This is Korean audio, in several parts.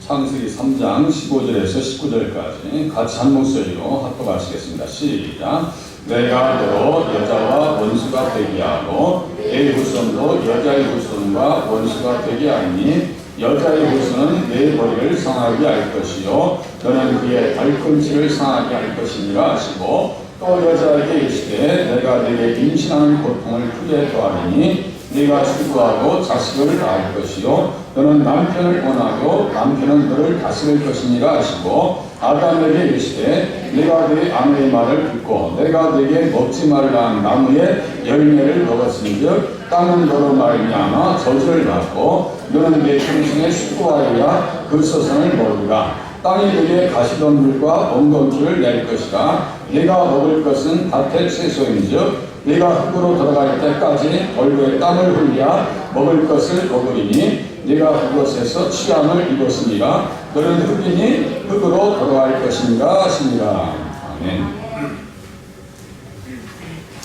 창세기 3장 15절에서 19절까지 같이 한 목소리로 합독하시겠습니다. 시작. 내가 너로 여자와 원수가 되게 하고 내 후손도 여자의 후손과 원수가 되게 하니 여자의 후손은 내 머리를 상하게 할 것이요 너는 그의 발꿈치를 상하게 할 것이니라 하시고 또 여자에게 이르시되 내가 네게 임신하는 고통을 크게 더하리니 네가 출부하고 자식을 낳을 것이요 너는 남편을 원하고 남편은 너를 다스릴 것이니라 하시고 아담에게 이르시되 네가 네 아내의 말을 듣고 내가 네게 먹지 말라 한 나무의 열매를 먹었은즉 땅은 너로 말미암아 저주를 받고 너는 내 평생에 수고하여야 그 소산을 먹으리라. 땅이 네게 가시덤불과 엉겅퀴를 낼 것이라. 네가 먹을 것은 밭의 채소인즉 네가 흙으로 돌아갈 때까지 얼굴에 땀을 흘려 먹을 것을 먹으리니 네가 그곳에서 취함을 입었으니라. 너는 흙이니 흙으로 돌아갈 것이니라 하시니라. 아멘.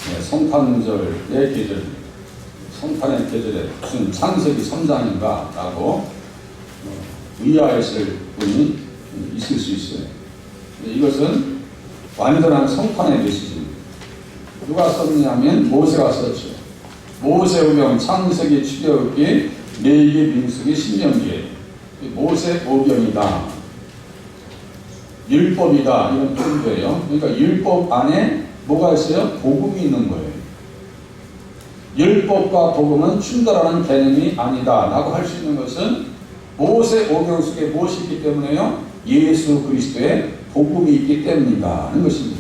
네, 성탄절의 계절입니다. 성탄의 계절에 무슨 창세기 3장인가 라고 의아했을 분이 있을 수 있어요. 이것은 완전한 성탄의 메시지입니다. 누가 썼냐면 모세가 썼죠. 모세오경, 창세기, 출애굽기, 레위기, 민수기, 신명기에 모세 오경이다, 율법이다 이런 표현이에요. 그러니까 율법 안에 뭐가 있어요? 복음이 있는 거예요. 율법과 복음은 충돌하는 개념이 아니다 라고 할 수 있는 것은 모세 오경 속에 무엇이 있기 때문에요? 예수 그리스도의 복음이 있기 때문이다 하는 것입니다.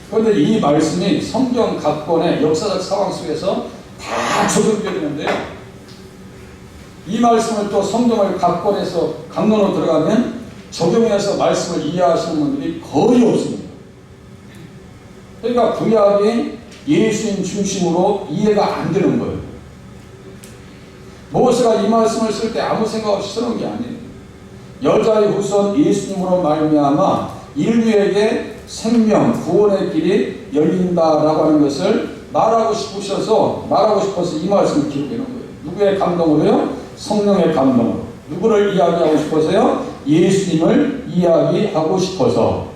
그런데 이 말씀이 성경 각 권의 역사적 상황 속에서 다 적용되는데요. 이 말씀을 또 성경을 각 권에서 강론으로 들어가면 적용해서 말씀을 이해하시는 분들이 거의 없습니다. 그러니까 구약이 예수님 중심으로 이해가 안 되는 거예요. 모세가 이 말씀을 쓸 때 아무 생각 없이 쓰는 게 아니에요. 여자의 후손 예수님으로 말미암아 인류에게 생명, 구원의 길이 열린다라고 하는 것을 말하고 싶어서 이 말씀을 기록해 놓은 거예요. 누구의 감동으로요? 성령의 감동으로. 누구를 이야기하고 싶어서요? 예수님을 이야기하고 싶어서.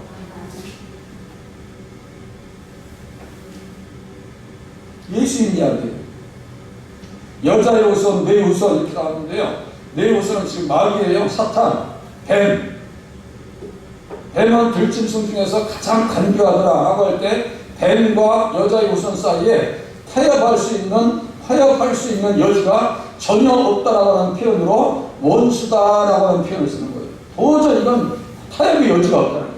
예수님 이야기예요. 여자의 후손, 내 후손 이렇게 나오는데요. 내 후손은 지금 마귀예요. 사탄, 뱀. 뱀은 들짐승 중에서 가장 간교하더라 라고 할 때 뱀과 여자의 후손 사이에 타협할 수 있는 여지가 전혀 없다라고 하는 표현으로 원수다라고 하는 표현을 쓰는 거예요. 도저히 이건 타협의 여지가 없다는 거예요.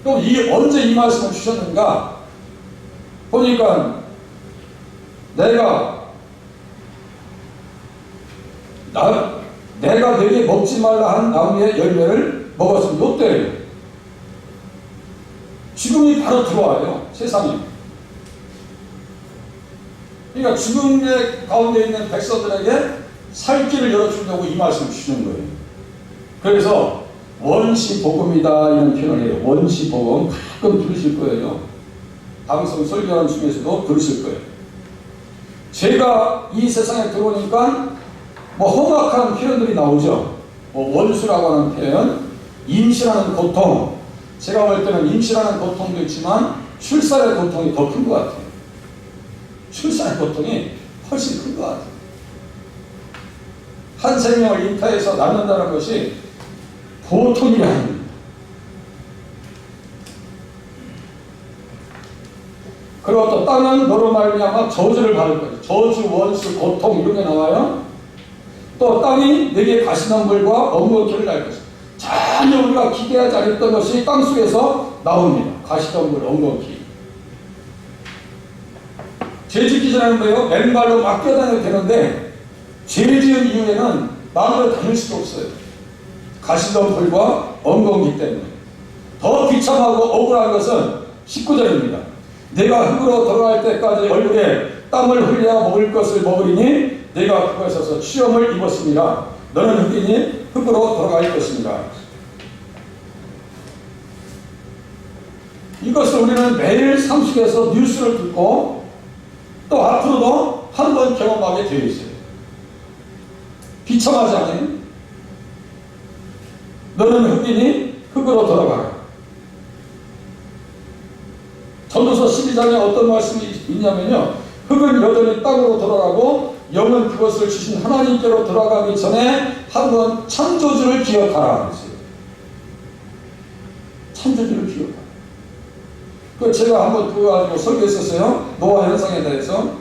그럼 이게 언제 이 말씀을 주셨는가? 보니까 내가 너에게 먹지 말라 한 나무의 열매를 먹었으면 요때예요. 죽음이 바로 들어와요. 세상에. 그러니까 죽음의 가운데 있는 백성들에게 살 길을 열어주려고 이 말씀을 주시는 거예요. 그래서 원시복음이다 이런 표현을 해요. 원시복음 가끔 들으실 거예요. 방송 설교하는 중에서도 들으실 거예요. 제가 이 세상에 들어오니까 험악한 표현들이 나오죠. 원수라고 하는 표현, 임신하는 고통. 제가 볼 때는 임신하는 고통도 있지만 출산의 고통이 더 큰 것 같아요. 출산의 고통이 훨씬 큰 것 같아요. 한 생명을 잉태해서 낳는다는 것이 보통이 아닙니다. 그리고 또 땅은 너로 말미암아 저주를 받을 거예요. 저주, 원수, 고통 이런 게 나와요. 또 땅이 내게 가시덤불과 엉겅퀴를 날 것이다. 전혀 우리가 기대하지 않았던 것이 땅속에서 나옵니다. 가시덤불, 엉겅퀴. 죄 짓기 전에는 뭐예요? 맨발로 막 뛰어다녀도 되는데 죄 지은 이후에는 마음대로 다닐 수가 없어요. 가시덤불과 엉겅퀴 때문에. 더 비참하고 억울한 것은 19절입니다. 내가 흙으로 돌아갈 때까지 얼굴에 땀을 흘려 먹을 것을 먹으리니 내가 그것에서 시험을 입었습니다. 너는 흙이니 흙으로 돌아갈 것입니다. 이것을 우리는 매일 삶 속에서 뉴스를 듣고 또 앞으로도 한 번 경험하게 되어 있어요. 비참하지 않아요? 너는 흙이니 흙으로 돌아가라. 전도서 12장에 어떤 말씀이 있냐면요, 흙은 여전히 땅으로 돌아가고 영은 그것을 주신 하나님께로 돌아가기 전에 한번 창조주를 기억하라 그랬어요. 창조주를 기억하라. 그 제가 한번 그거 가지고 설교했었어요. 노아 현상에 대해서.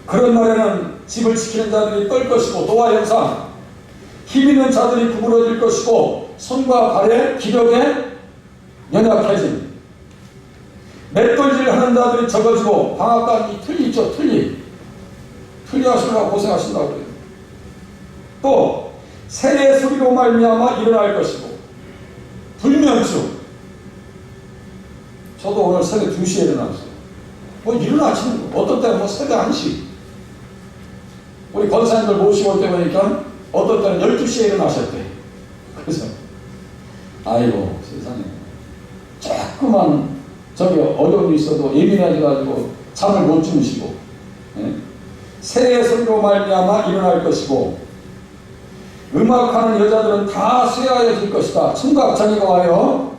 그런 날에는 집을 지키는 자들이 떨 것이고, 노아 현상, 힘 있는 자들이 구부러질 것이고, 손과 발의 기력에 연약해짐, 맷돌질 하는 자들이 적어지고, 방앗간이 틀리죠. 틀리하시려고 고생하신다고 그래요. 또 새의 소리로 말미암아 일어날 것이고, 불면증. 저도 오늘 새벽 2시에 일어났어요. 뭐 일어나시는 거. 어떤 때는 뭐 새벽 1시. 우리 권사님들 모시고 올 때 보니까 어떤 때는 12시에 일어나셨대. 그래서 아이고 세상에, 조그만 저기 어려움이 있어도 예민해져가지고 잠을 못 주무시고, 예? 새의 소리로 말미암아 일어날 것이고, 음악하는 여자들은 다 쇠하여질 것이다. 청각장애가 와요.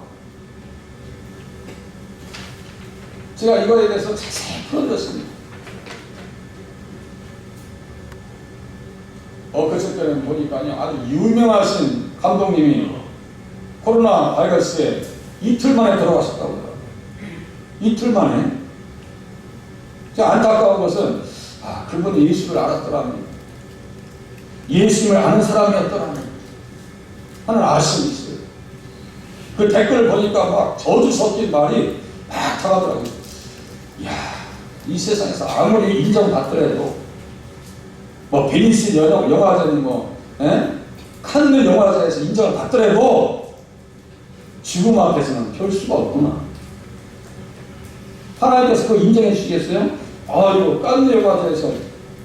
제가 이거에 대해서 자세히 풀어드렸습니다. 그저께는 보니까요, 아주 유명하신 감독님이 코로나 바이러스에 이틀 만에 돌아가셨다고 하더라고요. 이틀 만에. 제가 안타까운 것은, 그분이 예수를 알았더라면, 예수님을 아는 사람이었더라면 하는 아쉬움이 있어요. 그 댓글을 보니까 막 저주 섞인 말이 막 당하더라고요. 이야, 이 세상에서 아무리 인정받더라도, 뭐 베니스 영화제는 칸느 영화제에서 인정을 받더라도 죽음 앞에서는 별 수가 없구나. 하나님께서 그거 인정해 주시겠어요? 이거 칸느 영화제에서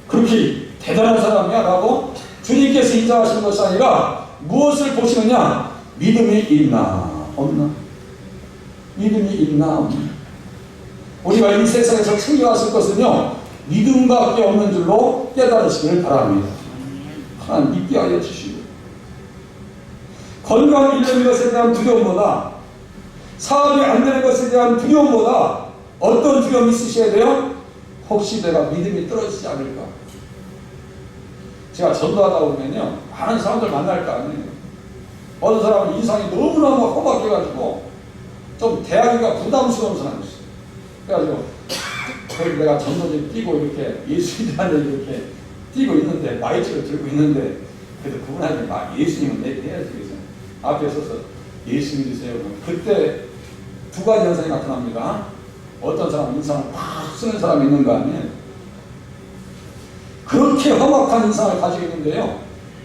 그렇게 대단한 사람이야 라고 주님께서 인정하시는 것이 아니라 무엇을 보시느냐? 믿음이 있나 없나? 믿음이 있나 없나? 우리가 이 세상에서 챙겨왔을 것은요, 믿음밖에 없는 줄로 깨달으시기를 바랍니다. 하나님 믿게 하여 주시고, 건강을 잃는 것에 대한 두려움보다, 사업이 안 되는 것에 대한 두려움보다 어떤 두려움이 있으셔야 돼요? 혹시 내가 믿음이 떨어지지 않을까? 제가 전도하다 보면요, 많은 사람들 만날 거 아니에요. 어떤 사람은 인상이 너무너무 험악해가지고 좀 대하기가 부담스러운 사람이 있어요. 그래가지고 거기 내가 전도지 뛰고 이렇게 예수님한테 이렇게 뛰고 있는데, 마이크를 들고 있는데, 그래도 그분한테 예수님은 얘기해야지. 그래서 앞에 서서 예수 믿으세요. 그때 두 가지 현상이 나타납니다. 어떤 사람은 인상을 팍 쓰는 사람이 있는 거 아니에요. 그렇게 험악한 인상을 가지고 있는데요,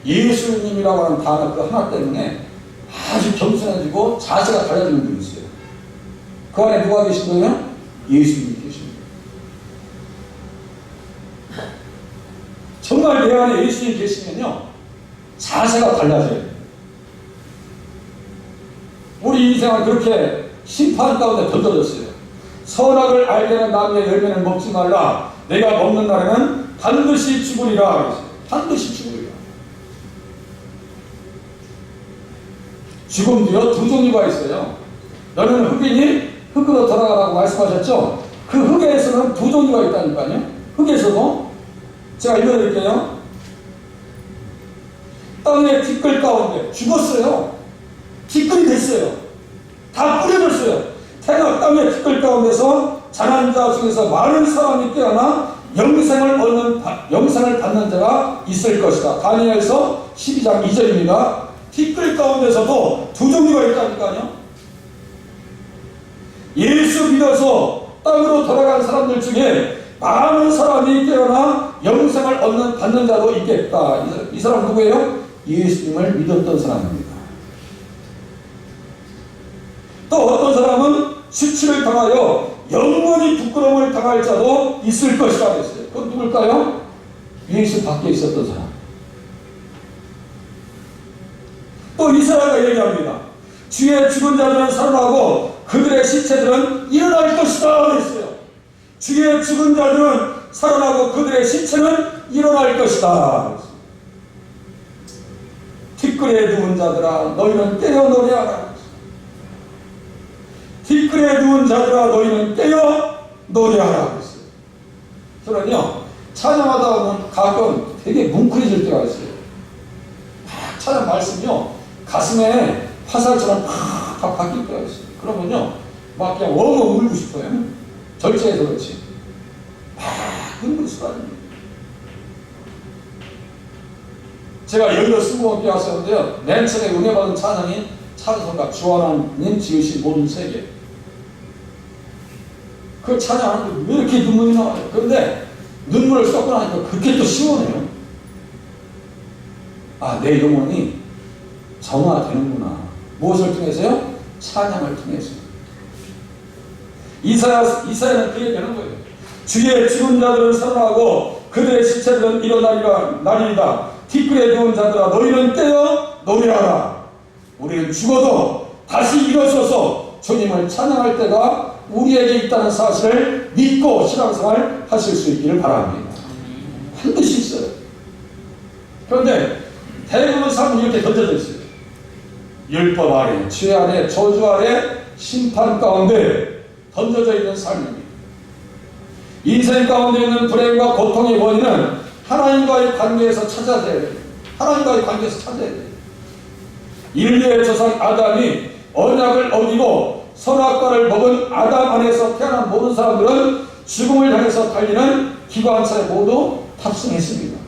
예수님이라고 하는 단어 그 하나 때문에 아주 겸손해지고 자세가 달라지는 분이 있어요. 그 안에 누가 계신 거예요? 예수님이 계십니다. 정말 내 안에 예수님이 계시면요, 자세가 달라져요. 우리 인생은 그렇게 심판 가운데 던져졌어요. 선악을 알게 하는 나무의 열매는 먹지 말라. 내가 먹는 날에는 반드시 죽으리라 그랬어요. 반드시 죽으리라. 죽음도요, 두 종류가 있어요. 너는 흙이니 흙으로 돌아가라고 말씀하셨죠? 그 흙에서는 두 종류가 있다니까요. 흙에서도 제가 읽어드릴게요. 땅의 티끌 가운데 죽었어요. 티끌이 됐어요. 다 뿌려졌어요. 태가 땅의 티끌 가운데서 자란 자 중에서 많은 사람이 깨어나 영생을 받는 자가 있을 것이다. 다니엘서 12장 2절입니다. 티끌 가운데서도 두 종류가 있다니까요. 예수 믿어서 땅으로 돌아간 사람들 중에 많은 사람이 깨어나 영생을 받는 자도 있겠다. 이 사람 누구예요? 예수님을 믿었던 사람입니다. 또 어떤 사람은 수치를 당하여 영원히 부끄러움을 당할 자도 있을 것이라 했어요. 그건 누굴까요? 예수 밖에 있었던 사람. 또 이사야가 얘기합니다. 주의 죽은 자들은 살아나고 그들의 시체들은 일어날 것이다 했어요. 주의 죽은 자들은 살아나고 그들의 시체는 일어날 것이다. 뒷글에 누운 자들아 너희는 깨어 노래하라. 뒷글에 누운 자들아 너희는 깨어 노래하라 그랬어요. 저는요 찬양하다 보면 가끔 되게 뭉클해질 때가 있어요. 막 찬양 말씀이요 가슴에 화살처럼 팍 바뀔 때가 있어요. 그러면요 막 그냥 엉엉 울고 싶어요. 절제해서 그렇지. 막 눈물이 쏟아집니다. 제가 여의도 수고원교회 왔었는데요. 맨 처음에 은혜받은 찬양이 찬송가 주 하나님 지으신 모든 세계. 그 찬양하는데 왜 이렇게 눈물이 나와요? 그런데 눈물을 쏟고 나니까 그렇게 또 시원해요. 아, 내 영혼이 정화되는구나. 무엇을 통해서요? 찬양을 통해서. 이사야는 그 얘기하는 거예요. 주의 죽은 자들을 선언하고 그들의 시체들은 일어나리이다. 뒷글에 누운 자들아 너희는 깨어 노래하라. 우리는 죽어도 다시 일어서서 주님을 찬양할 때가 우리에게 있다는 사실을 믿고 신앙생활 하실 수 있기를 바랍니다. 반드시 있어요. 그런데 대부분 삶은 이렇게 던져져 있어요. 율법 아래, 죄 아래, 저주 아래, 심판 가운데 던져져 있는 삶입니다. 인생 가운데 있는 불행과 고통의 원인은 하나님과의 관계에서 찾아야 돼요. 하나님과의 관계에서 찾아야 돼요. 인류의 조상 아담이 언약을 어기고 선악과를 먹은 아담 안에서 태어난 모든 사람들은 죽음을 향해서 달리는 기관차에 모두 탑승했습니다.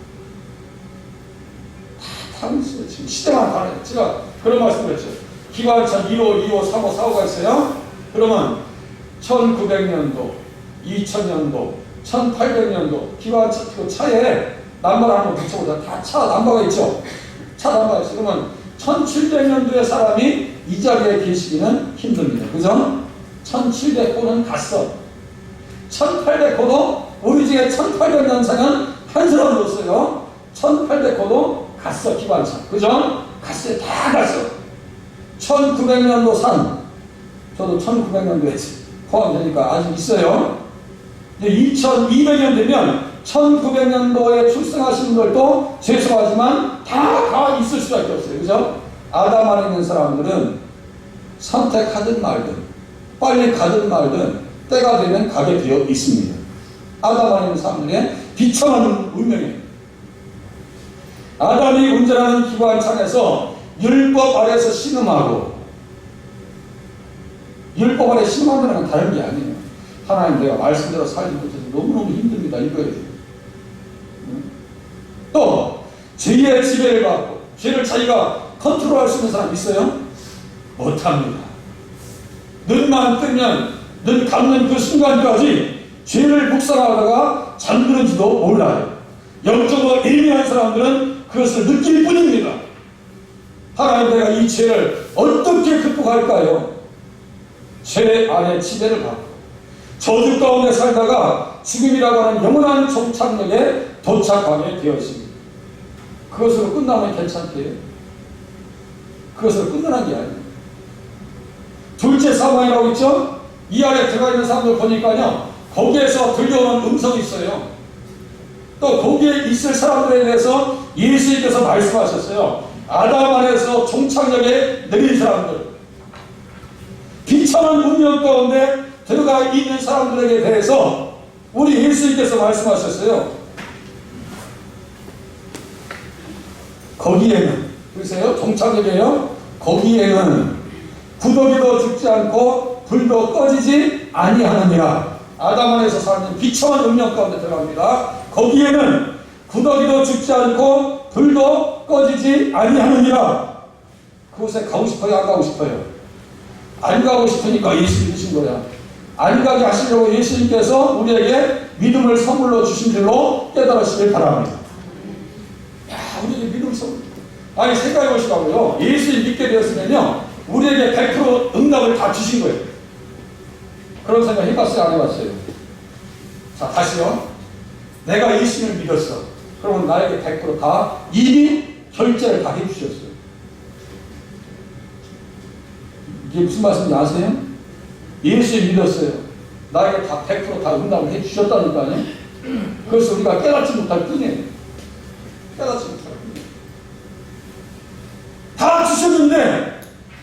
다 타고 있어요. 지금 시대만 가네요. 제가 그런 말씀을 했죠. 기관차 1호, 2호, 3호, 4호가 있어요. 그러면 1900년도, 2000년도, 1800년도 기관차 차에 남바를 한번 붙여보자. 다 차 남바가 있죠. 차 남바가 있어요. 그러면 1700년도에 사람이 이 자리에 계시기는 힘듭니다. 그죠? 1700호는 갔어. 1800호도 우리 중에 1800년생은 한 사람도 없어요. 1800호도 갔어. 기관차. 그죠? 갔어요. 다 갔어. 1900년도 산. 저도 1900년도에 포함되니까 아직 있어요. 이제 2200년 되면 1900년도에 출생하신 분들도 죄송하지만 다 있을 수밖에 없어요. 그죠? 아담 안에 있는 사람들은 선택하든 말든 빨리 가든 말든 때가 되면 가게 되어 있습니다. 아담 안에 있는 사람들의 비참한 운명이에요. 아담이 운전하는 기관창에서 율법 아래서 신음하고, 율법 아래 신음하는 건 다른 게 아니에요. 하나님 내가 말씀대로 살지 못해서 너무너무 힘듭니다. 이거예요. 또 죄의 지배를 받고 죄를 자기가 컨트롤할 수 있는 사람 있어요? 못합니다. 눈만 뜨면 눈 감는 그 순간까지 죄를 묵상하다가 잠드는지도 몰라요. 영적으로 예민한 사람들은 그것을 느낄 뿐입니다. 하나님 내가 이 죄를 어떻게 극복할까요? 죄 안에 지배를 받고 저주 가운데 살다가 죽음이라고 하는 영원한 종착역에 도착하게 되어 있습니다. 그것으로 끝나면 괜찮대요. 그것으로 끝나는 게 아니에요. 둘째 사망이라고 있죠? 이 안에 들어가 있는 사람들 보니까요, 거기에서 들려오는 음성이 있어요. 또 거기에 있을 사람들에 대해서 예수님께서 말씀하셨어요. 아담 안에서 종착역에 내린 사람들, 비참한 운명 가운데 들어가 있는 사람들에게 대해서 우리 예수님께서 말씀하셨어요. 거기에는, 보세요, 종착역이에요. 거기에는 구더기도 죽지 않고 불도 꺼지지 아니하느니라. 아담 안에서 사는 비참한 운명 가운데 들어갑니다. 거기에는 구더기도 죽지 않고 불도 꺼지지 아니하느니라. 그곳에 가고 싶어요? 안 가고 싶어요? 안 가고 싶으니까 예수님 주신 거야. 안 가게 하시려고 예수님께서 우리에게 믿음을 선물로 주신 줄로 깨달으시길 바랍니다. 야, 우리에게 믿음 선물. 아니, 생각해 보시라고요. 예수님 믿게 되었으면요, 우리에게 100% 응답을 다 주신 거예요. 그런 생각 해봤어요? 안 해봤어요? 자, 다시요. 내가 예수님을 믿었어. 그러면 나에게 100% 다 이미 결제를 다 해주셨어요. 이게 무슨 말씀인지 아세요? 예수를 믿었어요. 나에게 다 100% 응답을 해주셨다니까요. 그래서 우리가 깨닫지 못할 뿐이에요. 깨닫지 못할 뿐이에요.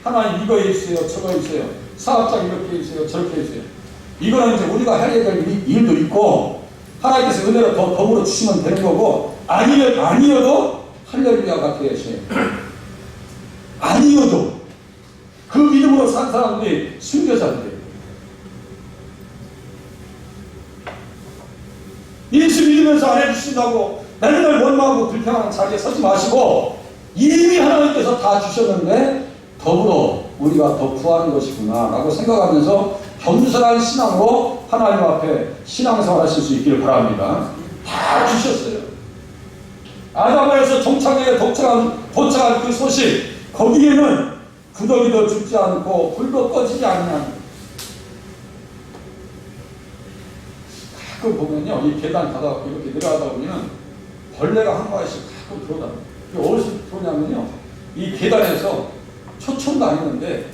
하나님 이거 해주세요, 저거 해주세요, 사업장 이렇게 해주세요, 저렇게 해주세요. 이거는 이제 우리가 해야 될 일도 있고 하나님께서 은혜로 더 더불어 주시면 되는 거고, 아니어도 할렐루야가 되어야지. 아니어도 그 믿음으로 산 사람들이 순교자들이에요. 예수 믿으면서 안 해주신다고 맨날 원망하고 불평하는 자리에 서지 마시고, 이미 하나님께서 다 주셨는데 더불어 우리가 더 구하는 것이구나 라고 생각하면서 겸손한 신앙으로 하나님 앞에 신앙생활 하실 수 있기를 바랍니다. 다 주셨어요. 아담에서 종착역에 도착한 그 소식, 거기에는 구더기도 죽지 않고 불도 꺼지지 않는, 가끔 보면요, 이 계단 가다가 이렇게 내려가다 보면 벌레가 한 마리씩 가끔 들어오다. 어디서 들어오냐면요, 이 계단에서 초청도 안 했는데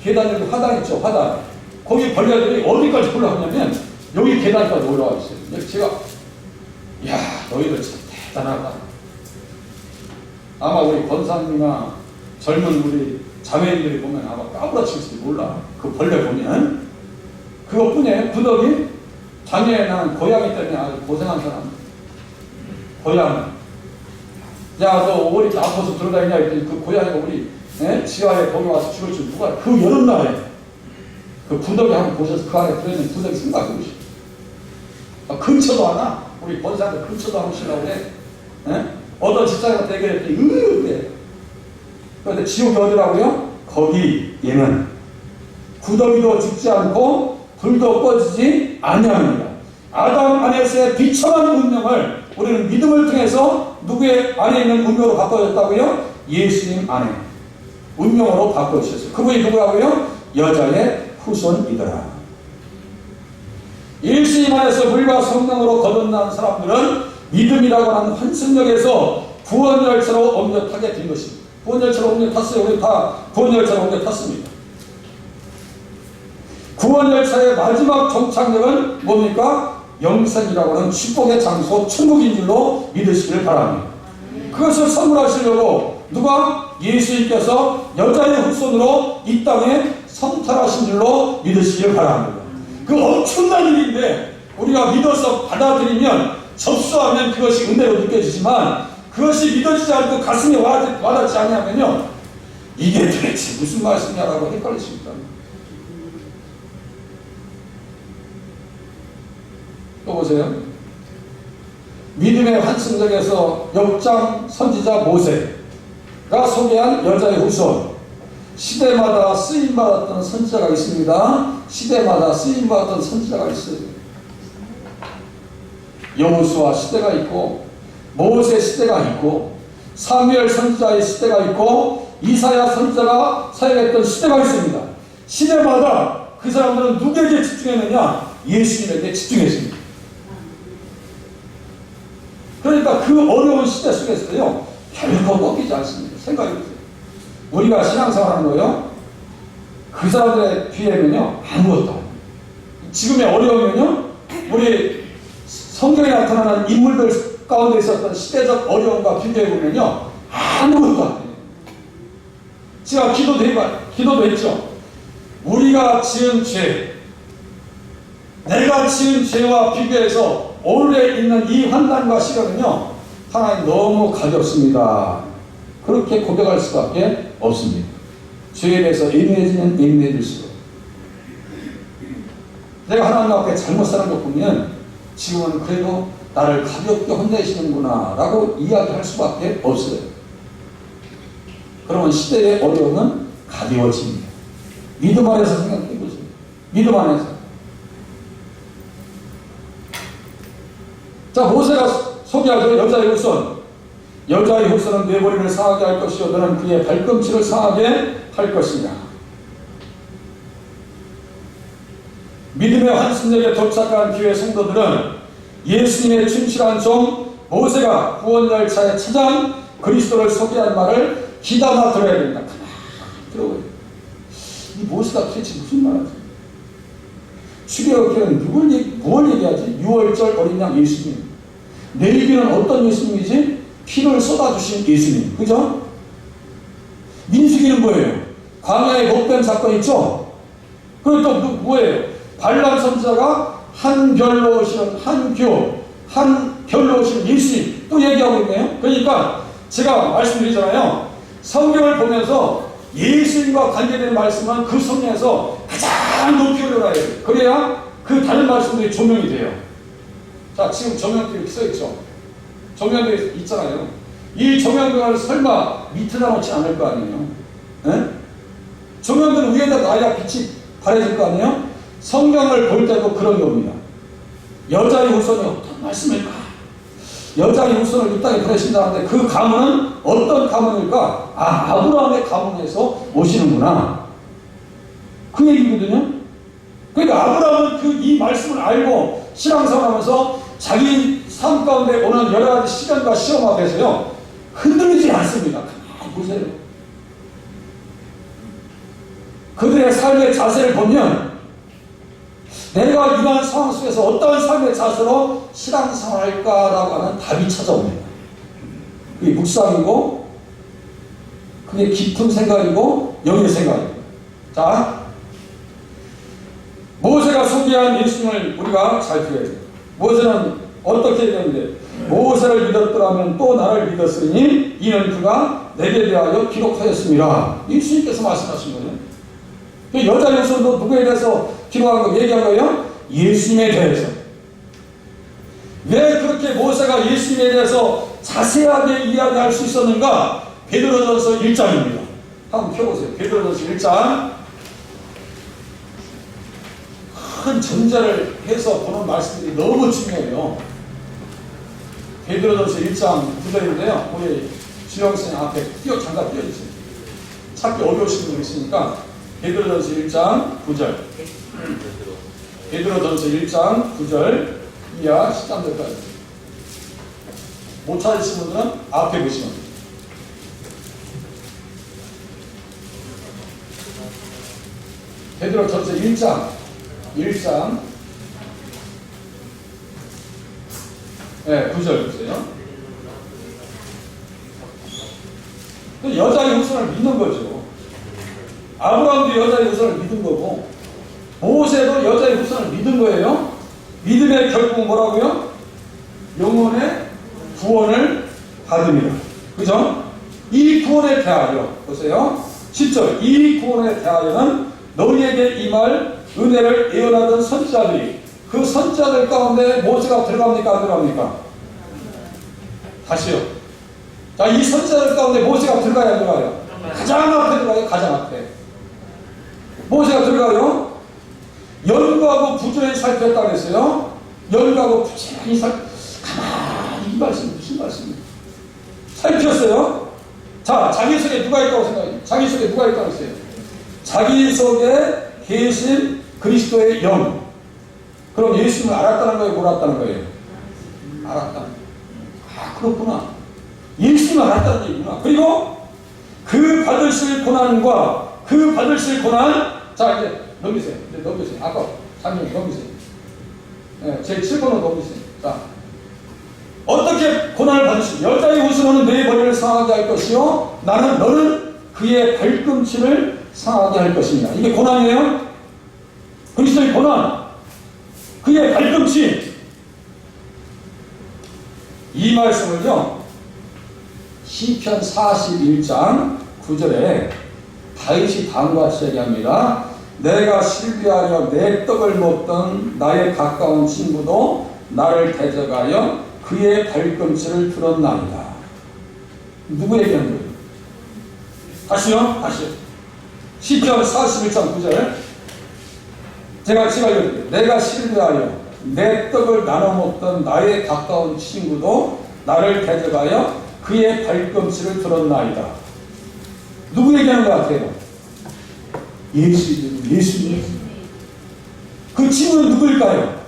계단 여기 화단 있죠, 화단. 거기 벌레들이 어디까지 올라가냐면 여기 계단까지 올라와 있어요. 그래서 제가, 이야, 너희들 참 대단하다. 아마 우리 권사님이나 젊은 우리 자매님들이 보면 아마 까부라칠지 몰라. 그 벌레 보면 그것뿐이에요. 구더기. 작년에 난 고양이 때문에 아주 고생한 사람. 고양이. 야, 너 왜 이렇게 아파서 들어다니냐 했더니 그 고양이가 우리 지하에 거기 와서 죽을 줄 누가, 그 여름날에 그 구더기 한번 보셔서 그 안에 들어있는 구더기 생각해 보시오. 근처도 하나, 우리 권사한테 근처도 한번 쉬려고 그래. 어떤 직장에서 대결했더니 그래. 그런데 지옥이 어디라고요? 거기 얘는 구더기도 죽지 않고 불도 꺼지지 아니합니다. 아담 안에서의 비참한 운명을 우리는 믿음을 통해서 누구의 안에 있는 운명으로 바꿔줬다고요? 예수님 안에 운명으로 바꿔주셨어요. 그분이 누구라고요? 여자의 후손이더라. 예수님 안에서 물과 성령으로 거듭난 사람들은 믿음이라고 하는 환승역에서 구원열차로 옮겨 타게 된 것입니다. 구원열차로 옮겨 탔어요. 우리 다 구원열차로 옮겨 탔습니다. 구원열차의 마지막 종착역은 뭡니까? 영생이라고 하는 축복의 장소, 천국인 줄로 믿으시기를 바랍니다. 그것을 선물하시려고 누가? 예수님께서 여자의 후손으로 이 땅에 성탈하신 줄로 믿으시기를 바랍니다. 그 엄청난 일인데 우리가 믿어서 받아들이면, 접수하면 그것이 은혜로 느껴지지만, 그것이 믿어지지 않고 가슴에 와닿지 않으면요, 이게 도대체 무슨 말씀이냐라고 헷갈리십니다. 또 보세요. 믿음의 환승역에서 역장 선지자 모세가 소개한 여자의 후손, 시대마다 쓰임받았던 선지자가 있습니다. 시대마다 쓰임받았던 선지자가 있어요. 여호수아 시대가 있고, 모세 시대가 있고, 사무엘 선지자의 시대가 있고, 이사야 선지자가 사역했던 시대가 있습니다. 시대마다 그 사람들은 누구에게 집중했느냐? 예수님에게 집중했습니다. 그러니까 그 어려운 시대 속에서요, 결코 꺾이지 않습니다. 생각해보세요. 우리가 신앙생활하는 거요, 그 사람들에 비하면요 아무것도 아니에요. 지금의 어려움은요, 우리 성경에 나타나는 인물들 가운데 있었던 시대적 어려움과 비교해보면요 아무것도 아니에요. 제가 기도도 했죠. 우리가 지은 죄, 내가 지은 죄와 비교해서 오늘에 있는 이 환난과 시련은요, 하나님 너무 가볍습니다. 그렇게 고백할 수밖에 없습니다. 죄에 대해서 예민해지면 예민해질수록, 내가 하나님 앞에 잘못 사는 것 보면 지금은 그래도 나를 가볍게 혼내시는구나 라고 이야기할 수밖에 없어요. 그러면 시대의 어려움은 가벼워집니다. 믿음 안에서 생각해보세요. 믿음 안에서. 자, 모세가 소개하죠. 여자의 후손. 여자의 후손은 내 머리를 상하게 할 것이요 너는 그의 발꿈치를 상하게 할 것이냐. 믿음의 환승역에 도착한 교회 성도들은 예수님의 충실한 종 모세가 구원열차에 찾아온 그리스도를 소개한 말을 귀담아 들어야 된다. 들어보세요. 이 모세가 도대체 무슨 말하지? 출애굽기는 뭘 얘기하지? 6월절 어린 양 예수님. 레위기는 어떤 예수님이지? 피를 쏟아주신 예수님. 그죠? 민수기는 뭐예요? 광야의 목뱀 사건 있죠? 그리고 또 뭐예요? 발람 선지자가 한 별로 오시는 한 별로 오시는 예수님 또 얘기하고 있네요. 그러니까 제가 말씀드리잖아요. 성경을 보면서 예수님과 관계되는 말씀은 그 성경에서 가장 높이 올려놔야 돼요. 그래야 그 다른 말씀들이 조명이 돼요. 자, 지금 조명들이 이렇게 써있죠? 조명들이 있잖아요. 이 조명들을 설마 밑에다 놓지 않을 거 아니에요? 네? 조명들은 위에다 놔야 빛이 발해질 거 아니에요? 성경을 볼 때도 그런 겁니다. 여자의 후손이 어떤 말씀일까? 여자의 후손을 이 땅에 보내신다는데 그 가문은 어떤 가문일까? 아, 아브라함의 가문에서 오시는구나. 그 얘기거든요. 그러니까 아브라함은 이 말씀을 알고 신앙생활하면서 자기 삶 가운데 오는 여러 가지 시련과 시험 앞에서요 흔들리지 않습니다. 가만히 보세요. 그들의 삶의 자세를 보면 내가 이러한 상황 속에서 어떠한 삶의 자세로 신앙생활할까라고 하는 답이 찾아옵니다. 그게 묵상이고 그게 깊은 생각이고 영의 생각입니다. 자, 모세가 소개한 예수님을 우리가 살펴야 돼요. 모세는 어떻게 얘기했는데 모세를 믿었더라면 또 나를 믿었으니 이는 그가 내게 대하여 기록하였습니다. 예수님께서 말씀하신 거예요. 여자 요소도 누구에 대해서 기록한 거 얘기한 거예요? 예수님에 대해서. 왜 그렇게 모세가 예수님에 대해서 자세하게 이야기할 수 있었는가? 베드로전서 1장입니다. 한번 펴보세요. 베드로전서 1장. 큰 전제를 해서 보는 말씀들이 너무 중요해요. 베드로전서 1장 9절인데요. 우리 주영생 앞에 잠깐 띄워주세요. 찾기 어려우신 분 있으니까 베드로전서 1장 9절. 베드로전서 1장 9절 이하 13절까지. 못 찾으신 분들은 앞에 보시면 됩니다. 베드로전서 1장 네, 9절 보세요. 여자의 후손을 믿는 거죠. 아브라함도 여자의 후손을 믿은 거고 모세도 여자의 후손을 믿은 거예요. 믿음의 결국은 뭐라고요? 영혼의 구원을 받습니다. 그죠? 이 구원에 대하여 보세요. 10절 이 구원에 대하여는 너희에게 임할 은혜를 예언하던 선지자들이 그 선지자들 가운데 모세가 들어갑니까? 안 들어갑니까? 다시요. 자, 이 선지자들 가운데 모세가 들어가야 안 들어가요? 가장 앞에 들어가요. 가장 앞에. 모세가 들어가요. 연구하고 부지런히 살폈다고 했어요. 연구하고 부지런히 가만히 이 말씀 무슨 말씀이에요? 살폈어요. 자, 자기 속에 누가 있다고 생각해요? 자기 속에 누가 있다고 했어요? 자기 속에 계신 그리스도의 영. 그럼 예수님을 알았다는 거예요? 몰랐다는 거예요? 알았다. 아, 그렇구나. 예수님을 알았다는 얘기구나. 그리고 그 받으실 고난과 그 받으실 고난. 자, 이제 넘기세요. 아까 장면 넘기세요. 네, 제 7번으로 넘기세요. 자, 어떻게 고난을 받으시오? 여자의 후손은 내 머리를 상하게 할 것이요 너는 그의 발꿈치를 상하게 할 것입니다. 이게 고난이에요? 그리스도의 고난, 그의 발꿈치. 이 말씀을요 시편 41장 9절에 다윗이 다음과 같이 얘기합니다. 내가 실비하여 내 떡을 먹던 나의 가까운 친구도 나를 대적하여 그의 발꿈치를 들었나이다. 누구 얘기하는 거예요? 다시요. 시편 41장 9절 제가 읽어드릴게요. 내가 실비하여 내 떡을 나눠 먹던 나의 가까운 친구도 나를 대적하여 그의 발꿈치를 들었나이다. 누구 얘기하는 것 같아요? 예수님. 그 친구는 누구일까요?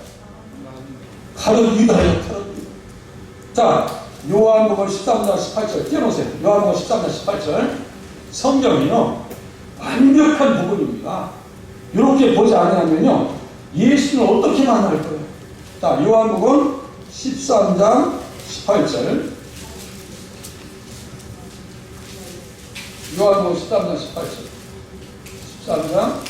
바로 유다예요. 자, 요한복음 13장 18절 띄워놓으세요. 요한복음 13장 18절. 성경이요 완벽한 부분입니다. 이렇게 보지 않으면요 예수는 어떻게 만날 거예요? 자, 요한복음 13장 18절. 요한복음 13장 18절. 13장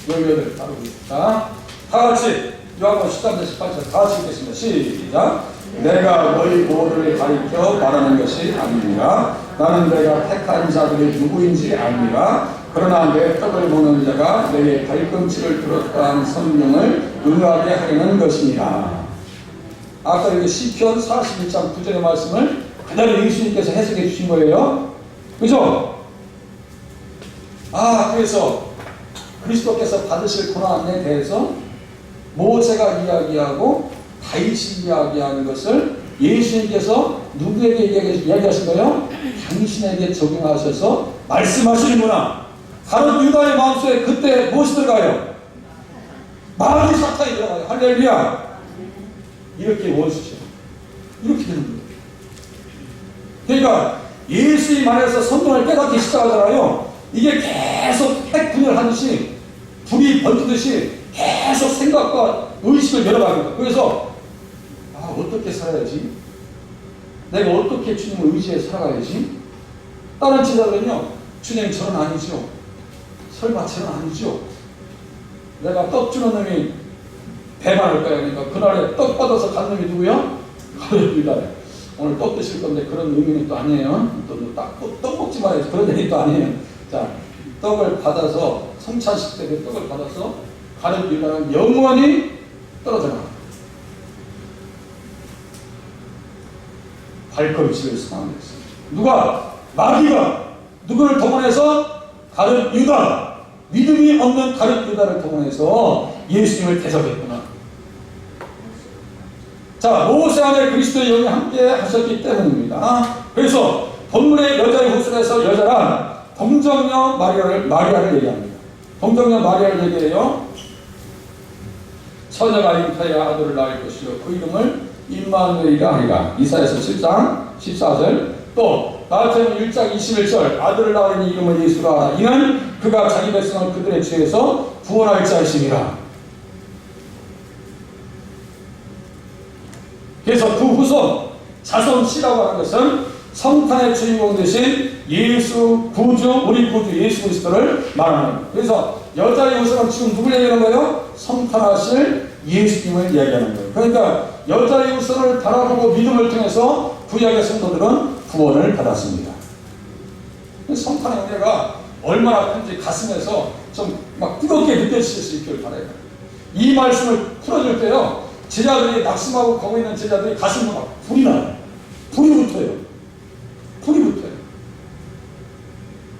18 따르고 있습니다. 다 같이 요한복음 13장 18절 다 같이 읽겠습니다. 시작. 내가 너희 모두를 가리켜 말하는 것이 아닙니다. 나는 내가 택한 자들이 누구인지 압니다. 그러나 내 떡을 먹는 자가 내게 발꿈치를 들었다는 성령을 응하게 하려는 것입니다. 아까 이게 시편 41장 9절의 말씀을 그대로 예수님께서 해석해 주신 거예요. 그죠? 그래서 그리스도께서 받으실 고난에 대해서 모세가 이야기하고 다윗이 이야기하는 것을 예수님께서 누구에게 이야기하신 거예요? 당신에게 적용하셔서 말씀하시는구나. 가룟 유다의 마음속에 그때 무엇이 들어가요? 마귀 사탄이 들어가요. 할렐루야. 이렇게 원수죠. 이렇게 되는 거예요. 그러니까 예수님 안에서 성경을 깨닫기 시작하잖아요. 이게 계속 핵분열 하듯이 불이 번지듯이 계속 생각과 의식을 열어가는 거예요. 그래서 어떻게 살아야지? 내가 어떻게 주님을 의지해 살아가야지? 다른 제자들은요, 주님 저는 아니죠. 설마 저는 아니죠. 내가 떡 주는 놈이 배 많을 거야. 그러니까 그날에 떡 받아서 간 놈이 누구야? 유다래. 오늘 떡 드실 건데 그런 의미는 또 아니에요. 떡 먹지 말아야지. 그런 의미 또 아니에요. 자, 떡을 받아서 성찬식 때 그 떡을 받아서 가룟 유다는 영원히 떨어져 나가. 발걸음치를 상황했어요. 누가? 마귀가 누구를 동원해서? 가룟 유다, 믿음이 없는 가룟 유다를 동원해서 예수님을 대적했구나. 자, 모세 안에 그리스도의 영이 함께 하셨기 때문입니다. 그래서 본문의 여자의 후손에서 여자란 동정녀 마리아를 얘기합니다. 동정녀 마리아를 얘기해요. 처녀가 잉타에 아들을 낳을 것이요 그 이름을 임마누엘이라 하리라. 이사야서 7장 14절. 또 마태복음 1장 21절 아들을 낳으니 이름을 예수라 하라. 이는 그가 자기 백성을 그들의 죄에서 구원할 자이심이라. 그래서 그 후손 자손 씨라고 하는 것은 성탄의 주인공 되신 예수 구주, 우리 구주 예수 그리스도를 말하는 거예요. 그래서 여자의 후손은 지금 누굴 얘기하는 거예요? 성탄하실 예수님을 이야기하는 거예요. 그러니까 여자의 후손을 바라보고 믿음을 통해서 구약의 성도들은 구원을 받았습니다. 성탄의 은혜가 얼마나 큰지 가슴에서 좀 막 뜨겁게 느껴지실 수 있기를 바라요. 이 말씀을 풀어줄 때요, 제자들이 낙심하고 거기 있는 제자들이 가슴에 막 불이 나요. 불이 붙어요. 불이 붙어요.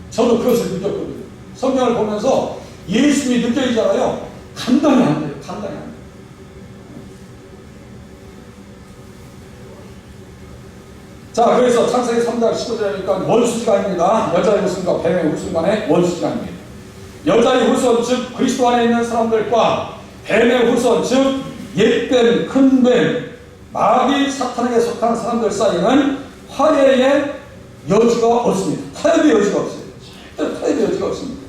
저도 그것을 느꼈거든요. 성경을 보면서 예수님이 느껴지잖아요. 감당이 안 돼요. 감당이 안 돼요. 자, 그래서 창세기 3장 15절이니까 원수지간입니다. 여자의 후손과 뱀의 후손 간의 원수지간입니다. 여자의 후손, 즉 그리스도 안에 있는 사람들과 뱀의 후손, 즉 옛뱀, 큰뱀, 마귀, 사탄에게 속한 사람들 사이에는 화해의 여지가 없습니다. 타협의 여지가 없어요. 절대 타협의 여지가 없습니다.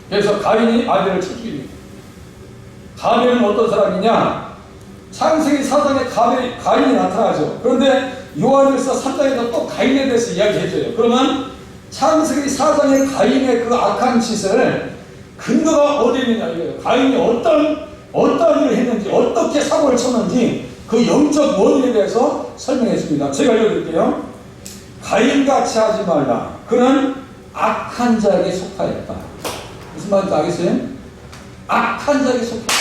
그래서 가인이 아벨을 쳤습니다. 가벨은 어떤 사람이냐? 창세기 4장에 가인이 나타나죠. 그런데 요한일서 3장에도 또 가인에 대해서 이야기해줘요. 그러면 창세기 4장의 가인의 그 악한 짓을 근거가 어디 있느냐 이거예요. 가인이 어떤 일을 했는지, 어떻게 사고를 쳤는지 그 영적 원인에 대해서 설명해 줍니다. 제가 읽어드릴게요. 가인같이 하지 말라. 그는 악한 자에게 속하였다. 무슨 말인지 알겠어요? 악한 자에게 속하였다.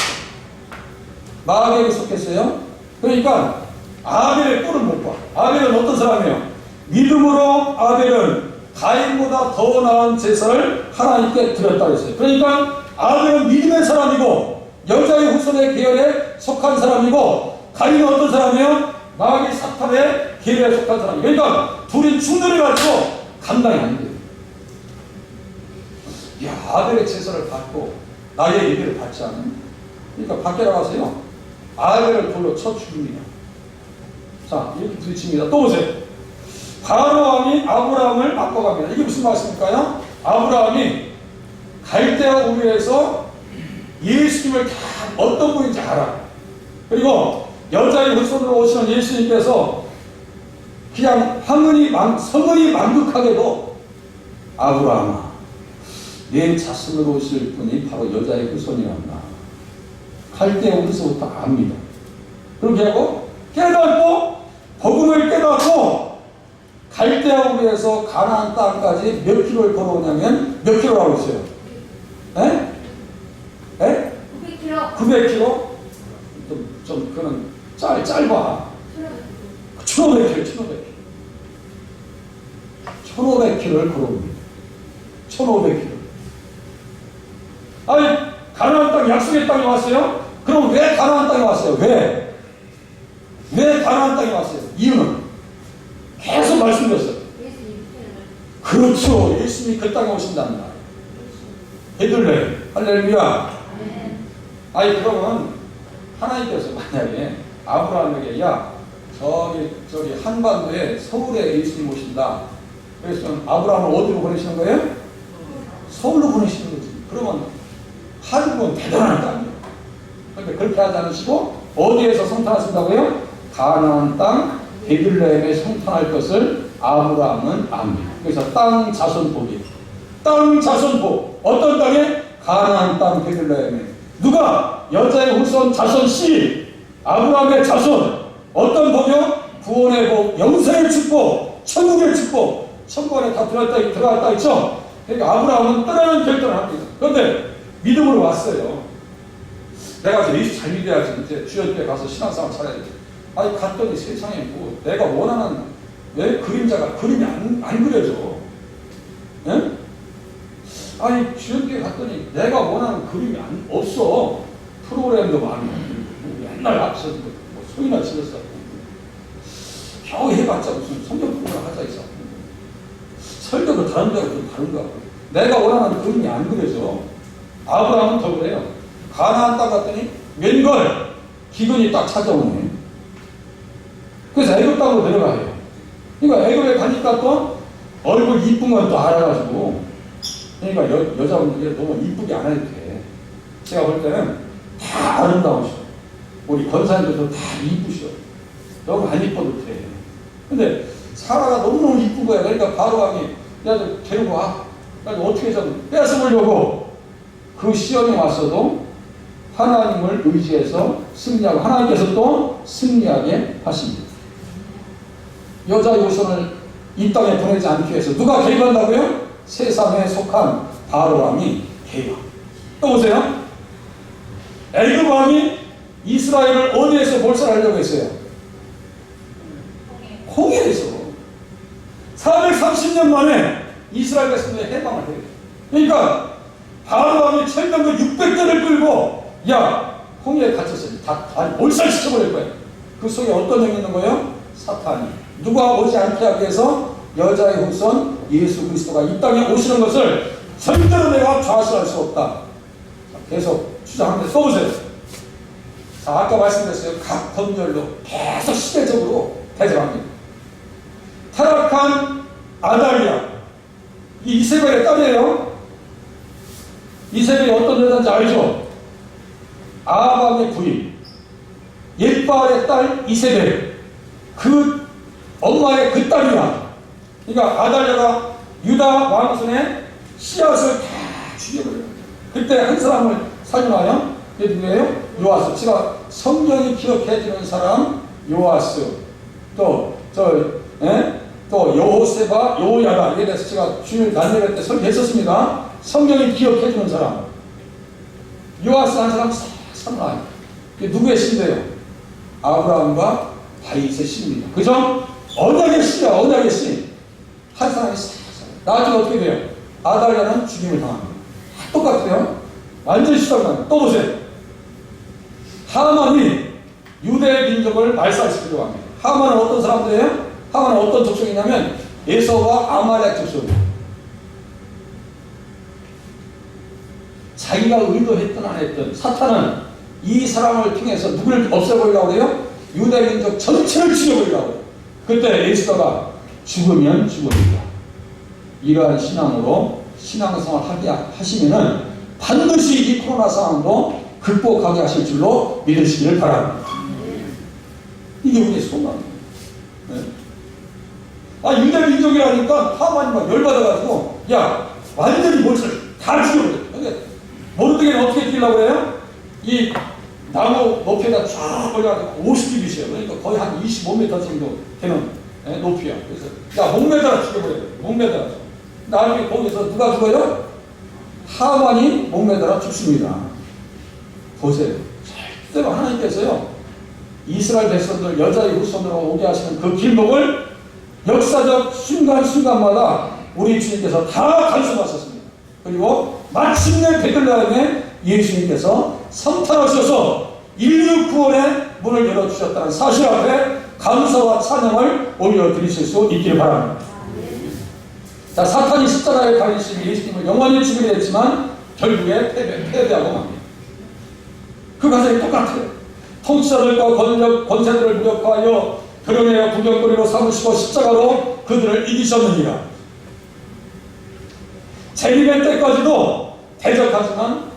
마귀에게 속했어요. 그러니까 아벨의 꼴을 못 봐. 아벨은 어떤 사람이에요? 믿음으로 아벨은 가인보다 더 나은 제사를 하나님께 드렸다고 했어요. 그러니까 아벨은 믿음의 사람이고 여자의 후손의 계열에 속한 사람이고, 가인은 어떤 사람이에요? 마귀 사탄의 계열에 속한 사람이에요. 그러니까 둘이 충돌을 가지고 감당이 안 돼요. 야, 아벨의 제사를 받고 나의 예배를 받지 않는, 그러니까 밖에 나가세요. 아벨을 돌로 쳐 죽입니다. 자, 이렇게 부딪힙니다. 또 보세요. 바로 왕이 아브라함을 바꿔갑니다. 이게 무슨 말씀일까요? 아브라함이 갈대아 우르에서 예수님을 다 어떤 분인지 알아. 그리고 여자의 후손으로 오시는 예수님께서 그냥 성은이 만극하게도 아브라함아, 내 자손으로 오실 분이 바로 여자의 후손이란다. 갈대아 우리서부터 압니다. 그렇게 하고 깨닫고 복음을 깨닫고 갈대아 우리에서 가나안 땅까지 몇 킬로를 걸어오냐면 몇 킬로라고 했어요? 에? 에? 900km. 900킬로? 좀 그거는 짧아. 1500킬로. 1500킬로를 걸어옵니다. 1500킬로. 아니, 가나안 땅, 약속의 땅에 왔어요? 그럼 왜 가나안 땅에 왔어요? 왜 가나안 땅에 왔어요? 이유는 계속 말씀드렸어요. 그렇죠. 예수님이 그 땅에 오신답니다. 베들레헴. 할렐루야. 아니, 그러면 하나님께서 만약에 아브라함에게 야, 저기 한반도에 서울에 예수님 오신다. 그래서 아브라함을 어디로 보내시는 거예요? 서울로 보내시는 거지. 그러면 한국은 대단한 땅이에요. 그런데 그렇게 하지 않으시고 어디에서 성탄하신다고요? 가나안 땅 베들레헴에 성탄할 것을 아브라함은 압니다. 그래서 땅 자손복이에요. 땅 자손복. 어떤 땅에? 가나안 땅 베들레헴에. 누가? 여자의 후손 자손 씨. 아브라함의 자손. 어떤 복이요? 구원의 복, 영생의 축복, 천국의 축복. 천국 안에 다 들어갔다 있죠? 그러니까 아브라함은 떠나는 결단을 합니다. 그런데 믿음으로 왔어요. 내가 이제 예수 잘 믿어야지. 이제 주연교회 가서 신앙생활 잘해야 돼. 아니, 갔더니 세상에 뭐 내가 원하는 왜 그림자가 그림이 안 그려져. 예? 아니, 주연교회 갔더니 내가 원하는 그림이 없어. 프로그램도 많고 맨날 앞서서 뭐 소리나 질렀어. 겨우 해봤자 무슨 성경 프로그램 하자 있어. 설교도 다른 데하고 좀 다른가. 내가 원하는 그림이 안 그려져. 아브라함은 더 그래요. 가나안 땅 갔더니 웬걸 기근이 딱 찾아오네. 그래서 애굽 땅으로 내려가요. 그러니까 애굽에 가니까 또 얼굴 이쁜 건 또 알아가지고, 그러니까 여자분들이 너무 이쁘게 안 해도 돼. 제가 볼 때는 다 아름다우셔. 우리 권사님들도 다 이쁘셔. 너무 안 이뻐도 돼. 근데 사라가 너무너무 이쁜 거야. 그러니까 바로 왕이 야, 저 데리고 와. 그래서 어떻게 좀 뺏어보려고 그 시험에 왔어도 하나님을 의지해서 승리하고 하나님께서 또 승리하게 하십니다. 여자 요손을 이 땅에 보내지 않기 위해서 누가 개입한다고요? 세상에 속한 바로 왕이 개입. 또 보세요. 애굽 왕이 이스라엘을 어디에서 몰살하려고 했어요? 홍해에서. 430년 만에 이스라엘 백성들의 해방을 해요. 그러니까 바로 왕이 철병거 600대를 끌고 야, 홍해에 갇혔어요. 다 몰살시켜버릴 거예요. 그 속에 어떤 영이 있는 거예요? 사탄이. 누가 오지 않게 하기 위해서 여자의 후손 예수 그리스도가 이 땅에 오시는 것을 절대로 내가 좌시할 수 없다. 자, 계속 주장하는데 또 보세요. 자, 아까 말씀드렸어요. 각 법렬로 계속 시대적으로 대적합니다. 타락한 아달리아, 이 이세벨의 딸이에요. 이세벨이 어떤 여자인지 알죠? 아합의 부인, 옛바알의 딸 이세벨, 그 엄마의 그 딸이야. 그러니까 아달리아가 유다 왕손의 씨앗을 다 죽여버려요. 그때 한 사람을 살려놔요. 그게 누구예요? 요아스. 제가 성경이 기억해주는 사람 요아스. 또 여호세바, 여호야다. 이에 대해서 제가 주일 난리할 때 설교했었습니다. 성경이 기억해주는 사람. 요아스 한 사람 살아나요. 그게 누구의 신데요? 아브라함과 다윗의 신입니다. 그죠? 언약의 신이야, 언약의 신. 한 사람이 나중에 어떻게 돼요? 아달랴는 죽임을 당합니다. 똑같아요. 완전히 시작합니다. 또 보세요. 하만이 유대 민족을 말살시키려고 합니다. 하만은 어떤 사람들이에요? 하만은 어떤 족속이냐면 에서와 아말렉 족속이에요. 자기가 의도했든 안 했든 사탄은 이 사람을 통해서 누구를 없애버리려고 해요? 유대 민족 전체를 죽여버리려고 해요. 그때 에스더가 죽으면 죽으리라. 이러한 신앙으로 신앙생활 하게 하시면은 반드시 이 코로나 상황도 극복하게 하실 줄로 믿으시기를 바랍니다. 이게 우리의 소망이에요. 네? 유대 민족이라니까 하만이 막 열받아가지고 야, 완전히 몰살 다 죽여버려. 그러니까 모르드게는 어떻게 뛰려고 해요? 이 나무 높이에다 쫙 올려가지고 50규빗이에요. 그러니까 거의 한 25m 정도 되는 높이야. 그래서 야, 목 매달아 죽여버려요. 목 매달아. 나중에 거기서 누가 죽어요? 하만이 목 매달아 죽습니다. 보세요. 절대로 하나님께서요, 이스라엘 백성들 여자의 후손으로 오게 하시는 그 길목을 역사적 순간순간마다 우리 주님께서 다 간수하셨습니다. 그리고 마침내 베들레헴에 예수님께서 성탄하셔서 인류 구원의 문을 열어주셨다는 사실 앞에 감사와 찬양을 올려드리실 수 있기를 바랍니다. 자, 사탄이 십자가에 달리신 예수님을 영원히 죽이려 했지만 결국에 패배하고 맙니다. 그 과정이 똑같아요. 통치자들과 권세들을 무력화하여 드러내어 구경거리로 삼으시고 십자가로 그들을 이기셨느니라. 재림의 때까지도 대적하지만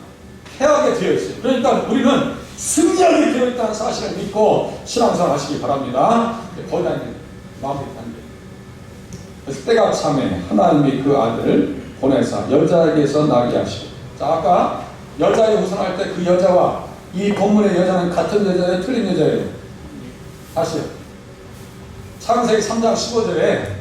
패하게 되어 있어요. 그러니까 우리는 승리하게 되어 있다는 사실을 믿고 신앙생활 하시기 바랍니다. 거의 다 마무리합니다. 그래서 때가 참에 하나님이 그 아들을 보내사 여자에게서 나게 하시고, 자, 아까 여자의 후손할 때 그 여자와 이 본문의 여자는 같은 여자예요, 틀린 여자예요? 다시요. 창세기 3장 15절에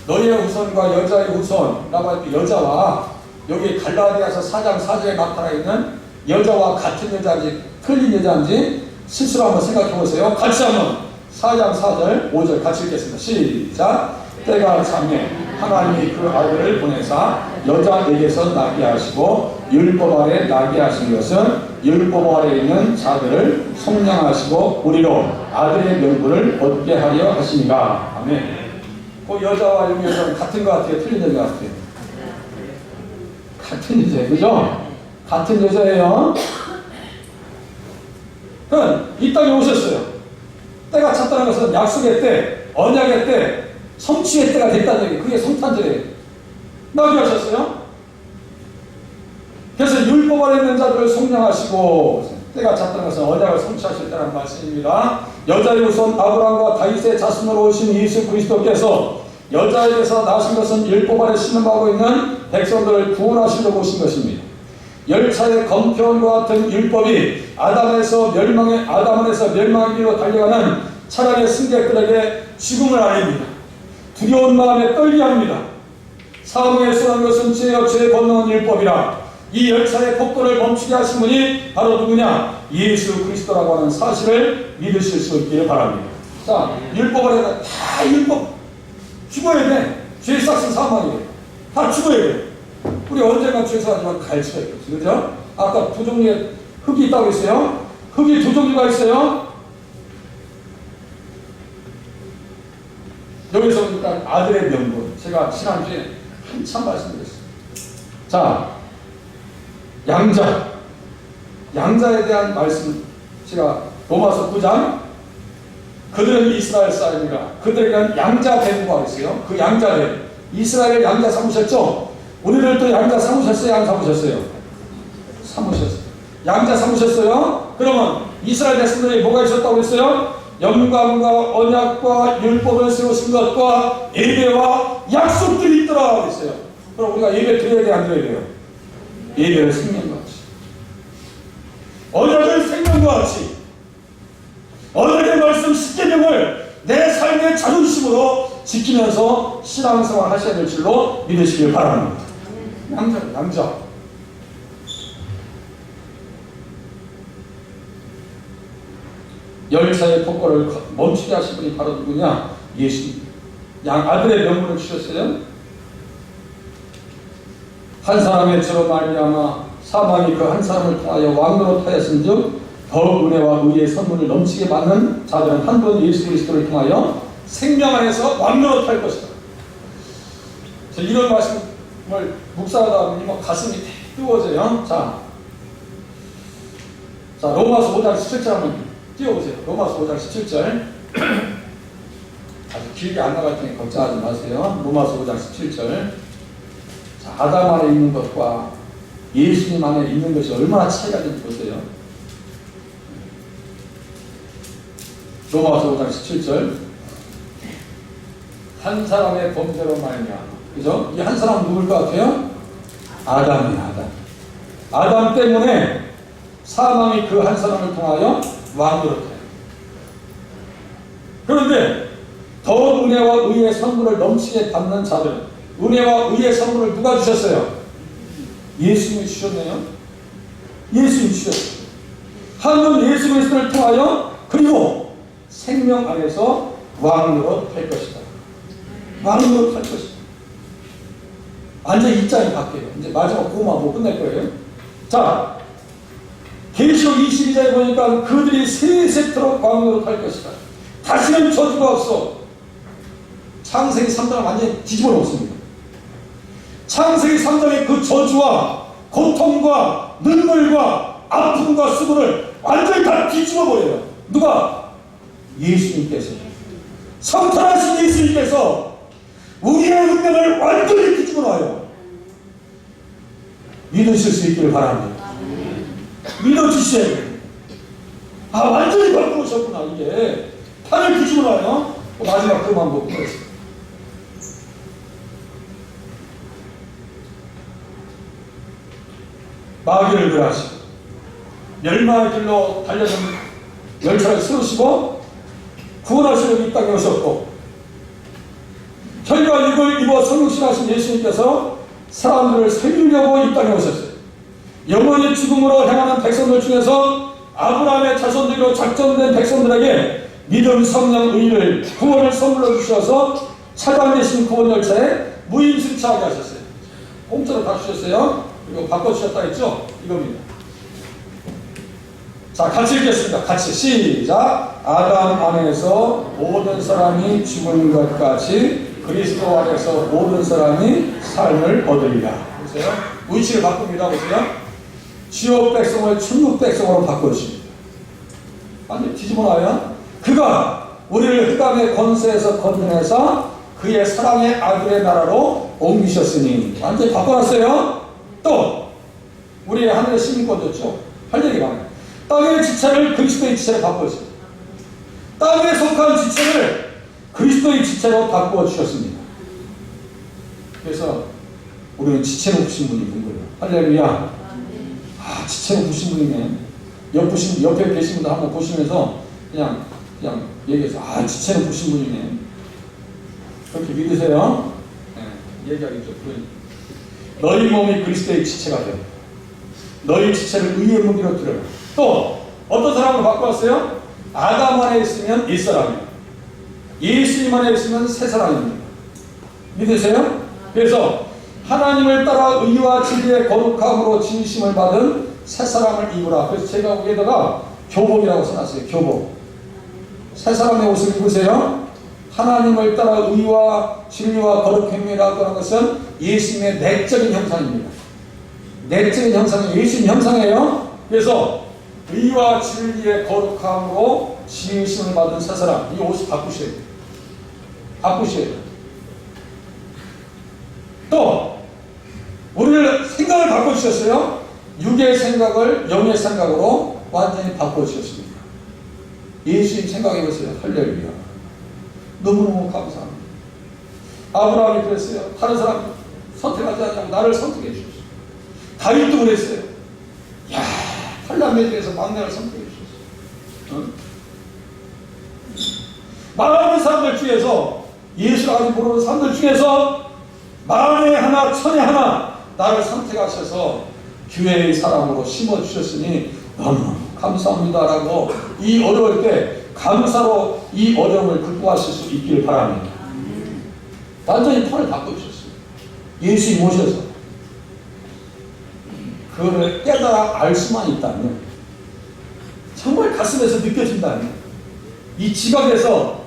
너희의 후손과 여자의 후손이라고 할 때 여자와 여기 갈라디아서 4장 4절에 나타나 있는 여자와 같은 여자인지 틀린 여자인지 스스로 한번 생각해 보세요. 같이 한번 4장 4절 5절 같이 읽겠습니다. 시작. 때가 참에 하나님이 그 아들을 보내사 여자에게서 나게 하시고 율법 아래 나게 하신 것은 율법 아래 있는 자들을 속량하시고 우리로 아들의 명분을 얻게 하려 하시니라. 아멘. 그 여자와 이 여자는 같은 것 같아요? 틀린 여자 같아요? 같은 여자예요. 그죠? 같은 여자예요. 그럼 이 땅에 오셨어요. 때가 찼다는 것은 약속의 때, 언약의 때, 성취의 때가 됐다는 얘기. 그게 성탄절이에요. 나게 하셨어요. 그래서 율법 아래 있는 자들을 속량하시고 때가 찼다는 것은 언약을 성취하실 때라는 말씀입니다. 여자의 후손 아브라함과 다윗의 자손으로 오신 예수 그리스도께서 여자에게서 나신 것은 율법 아래 신음하고 있는 백성들을 구원하시려고 오신 것입니다. 열차의 검편과 같은 율법이 아담에서 멸망하기로 달려가는 차량의 승객들에게 죽음을 아닙니다. 두려운 마음에 떨게 합니다. 사망에 쏘는 것은 죄 건너는 율법이라. 이 열차의 폭거를 멈추게 하신 분이 바로 누구냐? 예수 그리스도라고 하는 사실을 믿으실 수 있기를 바랍니다. 자, 율법 아래가 다 율법 죽어야 돼. 죄 삭은 사망이에요. 다 죽어야 돼. 우리 언젠가 죄송하지만 갈 수가 있겠죠. 그죠? 아까 두 종류의 흙이 있다고 했어요. 흙이 두 종류가 있어요. 여기서 보니까 아들의 명분. 제가 지난주에 한참 말씀드렸어요. 자, 양자에 대한 말씀, 제가 로마서 9장, 그들은 이스라엘 사람이라. 그들에게는 양자 대부가 있어요. 그 양자들, 이스라엘을 양자 삼으셨죠? 우리들도 양자 삼으셨어요? 안 삼으셨어요? 삼으셨어요. 양자 삼으셨어요? 그러면 이스라엘 백성들이 뭐가 있었다고 했어요? 영광과 언약과 율법을 세우신 것과 예배와 약속들이 있더라 그랬어요. 그럼 우리가 예배 드려야 돼, 안 드려야 돼요? 예배를 생명과 같이, 언약을 생명과 같이, 언약의 말씀 10계명을 내 삶의 자존심으로 지키면서 신앙생활 하셔야 될 줄로 믿으시길 바랍니다. 양자. 열차의 폭거를 멈추게 하신 분이 바로 누구냐? 예수님. 아들의 명분을 주셨어요. 한 사람의 죄로 말미암아 사망이 그 한 사람을 통하여 왕노로 하였은즉 더욱 은혜와 의의 선물을 넘치게 받는 자들은 한 번 예수 그리스도를 통하여 생명 안에서 왕노로 탈 것이다. 이런 말씀을 묵상하다 보니 가슴이 뜨거워져요. 자, 로마서 5장 17절 한번 띄워보세요. 로마서 5장 17절. 아주 길게 안 나갈 테니 걱정하지 마세요. 로마서 5장 17절. 자, 아담 안에 있는 것과 예수님 안에 있는 것이 얼마나 차이가 되는지 보세요. 로마서 5장 17절. 한 사람의 범죄로 말미암아 그죠? 이 한 사람 누굴 것 같아요? 아담이에요, 아담. 아담 때문에 사망이 그 한 사람을 통하여 왕으로 돼요. 그런데 더 은혜와 의의 선물을 넘치게 받는 자들은, 은혜와 의의 선물을 누가 주셨어요? 예수님이 주셨네요. 예수님이 주셨어요. 하나님은 예수 그리스도를 통하여 그리고 생명 안에서 왕으로 될 것이다. 왕으로 될 것이다. 완전 입장이 바뀌어요. 이제 마지막 그거만 보고 끝낼 거예요. 자, 계시록 22장에 보니까 그들이 세세토록 왕으로 갈 것이다. 다시는 저주가 없어. 창세기 3장을 완전히 뒤집어 놓습니다. 창세기 3장의 그 저주와 고통과 눈물과 아픔과 수고를 완전히 다 뒤집어 버려요. 누가? 예수님께서. 성탄하신 예수님께서 우리의 운명을 완전히 뒤집어 놔요. 믿으실 수 있기를 바랍니다. 믿어주셔야 돼요. 아, 완전히 바꾸셨구나. 이게 판을 뒤집어 놔요. 마지막 그만 보고 끝냈습니다. 마귀를 멸하시고 멸망의 길로 달려는 열차를 세우시고 구원하시려고 이 땅에 오셨고, 혈과 육을 입어 성육신하신 예수님께서 사람들을 살리려고 이 땅에 오셨어요. 영원히 죽음으로 행하는 백성들 중에서 아브라함의 자손들로 작정된 백성들에게 믿음, 성령, 의를, 구원을 선물로 주셔서 차단되신 구원 열차에 무임승차하게 하셨어요. 공짜로 다 주셨어요. 이거 바꿔주셨다 했죠? 이겁니다. 자, 같이 읽겠습니다. 같이 시작. 아담 안에서 모든 사람이 죽은 것까지 그리스도 안에서 모든 사람이 삶을 얻으리라. 보세요. 위치를 바꿉니다. 보세요. 지옥 백성을 천국 백성으로 바꿔주십니다. 완전히 뒤집어놔요. 그가 우리를 흑암의 권세에서 건져내서 그의 사랑의 아들의 나라로 옮기셨으니, 완전히 바꿔놨어요. 또 우리의 하늘의 시민권 줬죠. 할 얘기가 많아요. 땅의 지체를 그리스도의 지체로 바꿔주십니다. 땅에 속한 지체를 그리스도의 지체로 바꾸어 주셨습니다. 그래서 우리는 지체로 부신 분이 있는 거예요. 할렐루야. 아, 지체로 부신 분이네. 옆에 계신 분들 한번 보시면서 그냥 얘기해서, 아, 지체로 부신 분이네. 그렇게 믿으세요. 네, 얘기하기 좀 그러니까. 너희 몸이 그리스도의 지체가 되어 너희 지체를 의의 무기로 들여라. 또 어떤 사람을 바꿔왔어요? 아담 안에 있으면 옛사람이에요. 예수님 안에 있으면 새사람입니다. 믿으세요? 그래서 하나님을 따라 의와 진리의 거룩함으로 진심을 받은 새사람을 입으라. 그래서 제가 거기에다가 교복이라고 써놨어요. 교복. 새사람의 옷을 입으세요. 하나님을 따라 의와 진리와 거룩함이라고 하는 것은 예수님의 내적인 형상입니다. 내적인 형상이 예수님 형상이에요. 그래서 의와 진리의 거룩함으로 지으심을 받은 새 사람, 이 옷을 바꾸셔야 돼요. 바꾸셔야 돼요. 또 우리를 생각을 바꿔주셨어요. 육의 생각을 영의 생각으로 완전히 바꿔주셨습니다. 예수님 생각해보세요. 할렐루야. 너무너무 감사합니다. 아브라함이 그랬어요. 다른 사람 선택하지 않냐고 나를 선택해 주셨어요. 다윗도 그랬어요. 야, 8남매 중에서 막내를 선택해 주셨어요. 응? 많은 사람들 중에서, 예수를 아직 모르는 사람들 중에서 만에 하나 천에 하나 나를 선택하셔서 교회의 사람으로 심어주셨으니 너무 감사합니다라고 이 어려울 때 감사로 이 어려움을 극복하실 수 있기를 바랍니다. 완전히 폰을 바꿔주셨어요. 예수님 모셔서 그거를 깨달아 알 수만 있다면, 정말 가슴에서 느껴진다면, 이 지각에서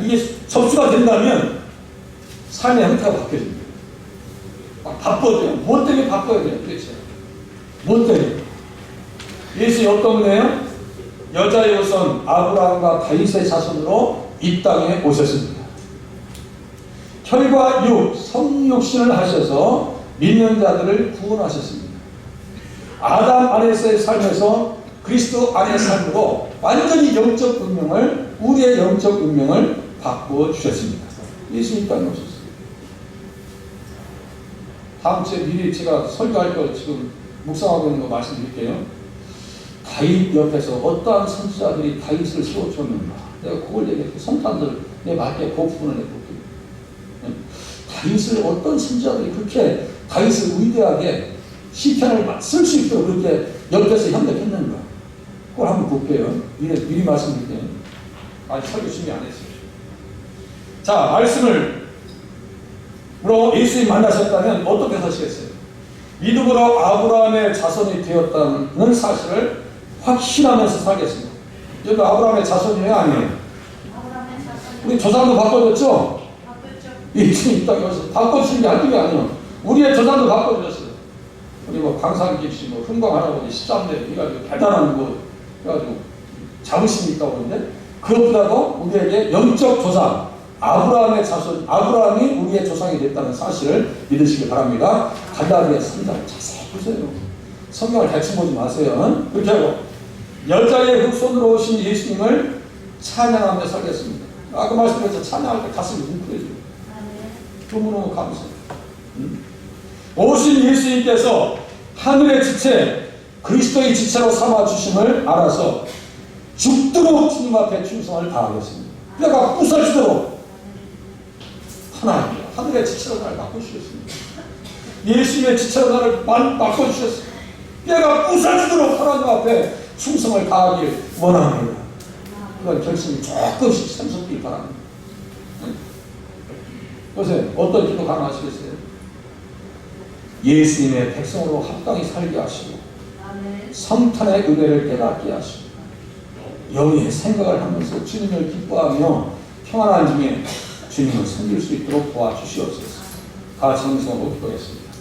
이게 접수가 된다면 삶의 형태가 바뀌어집니다. 막 바꿔줘요. 뭐 때문에 바꿔야 돼요? 도대체 뭐 때문에? 예수님 어떤 분이에요? 여자의 우선 아브라함과 다윗의 자손으로 이 땅에 오셨습니다. 혈과 육, 성육신을 하셔서 믿는 자들을 구원하셨습니다. 아담 안에서의 삶에서 그리스도 안의 삶으로 완전히 영적 운명을, 우리의 영적 운명을 바꾸어 주셨습니다. 예수님 땅에 오셨어요. 다음 주에 미리 제가 설교할 걸 지금 묵상하고 있는 거 말씀드릴게요. 다윗 옆에서 어떠한 선지자들이 다윗을 세워줬는가. 내가 그걸 얘기할게. 성탄들 내 말게 그 부분을 내볼게요. 다윗을 어떤 선지자들이 그렇게 다윗을 위대하게 시편을 쓸 수 있도록 그렇게 옆에서 협력했는가. 그걸 한번 볼게요. 미리 말씀드릴게요. 아직 설교 준비 안 했어요. 자, 말씀을 물어 예수님 만나셨다면 어떻게 사시겠어요? 믿음으로 아브라함의 자손이 되었다는 사실을 확신하면서 살겠습니다. 여기 아브라함의 자손이에요? 아니에요? 우리 조상도 바꿔줬죠? 예수님 딱 여기서 바꿔주신 게 한두 개 아니에요. 우리의 조상도 바꿔주셨어요. 우리 뭐 광산기 씨, 뭐 흥광 할아버지 13대 이가지고 대단한 거 해가지고 자부심이 있다고 그러는데 그것보다도 우리에게 영적 조상 아브라함의 자손, 아브라함이 우리의 조상이 됐다는 사실을 믿으시기 바랍니다. 갈라디아 3장 자세히 보세요. 성경을 대충 보지 마세요. 그렇게 하고 여자의 흑손으로 오신 예수님을 찬양하며 살겠습니다. 아까 말씀드렸죠. 찬양할 때 가슴이 뭉클해져요. 너무너무 감사해요. 오신 예수님께서 하늘의 지체, 그리스도의 지체로 삼아주심을 알아서 죽도록 주님 앞에 충성을 다하겠습니다. 뼈가 부서지도록 하나님, 하늘의 지체로 나를 바꿔주셨습니다. 예수님의 지체로 나를 바꿔주셨습니다. 뼈가 부서지도록 하나님 앞에 충성을 다하길 원합니다. 그런 결심이 조금씩 샘솟길 바랍니다. 보세요. 어떤 기도 가능하시겠어요? 예수님의 백성으로 합당히 살게 하시고 성탄의 은혜를 깨닫게 하시고 영의 생각을 하면서 주님을 기뻐하며 평안한 중에 주님을 섬길 수 있도록 도와주시옵소서. 같이 함께 기도하겠습니다.